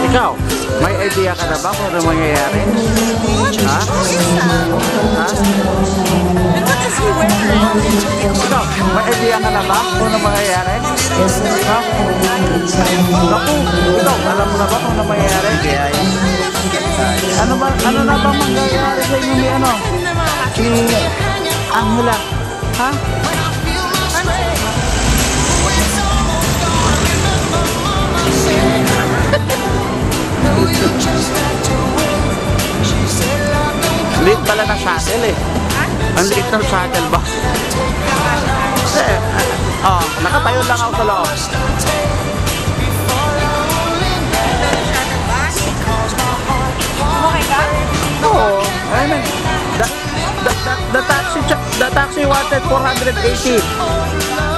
Ikaw, may idea ka na ba kung ano mangyayari? Ha? Ha? And what is he wearing? Ikaw, may idea ka na ba kung ano mangyayari? Ha? Naku, ikaw, alam mo na ba kung ano mangyayari? Kaya ano na ba mangyayari sa inyo ni ano? Ni Angela? Ha? Liit pala ng shuttle eh. Ang liit ng shuttle ba? Nakatayo lang ako sa loob. Okay ka? Oo. I mean, the taxi wanted 480.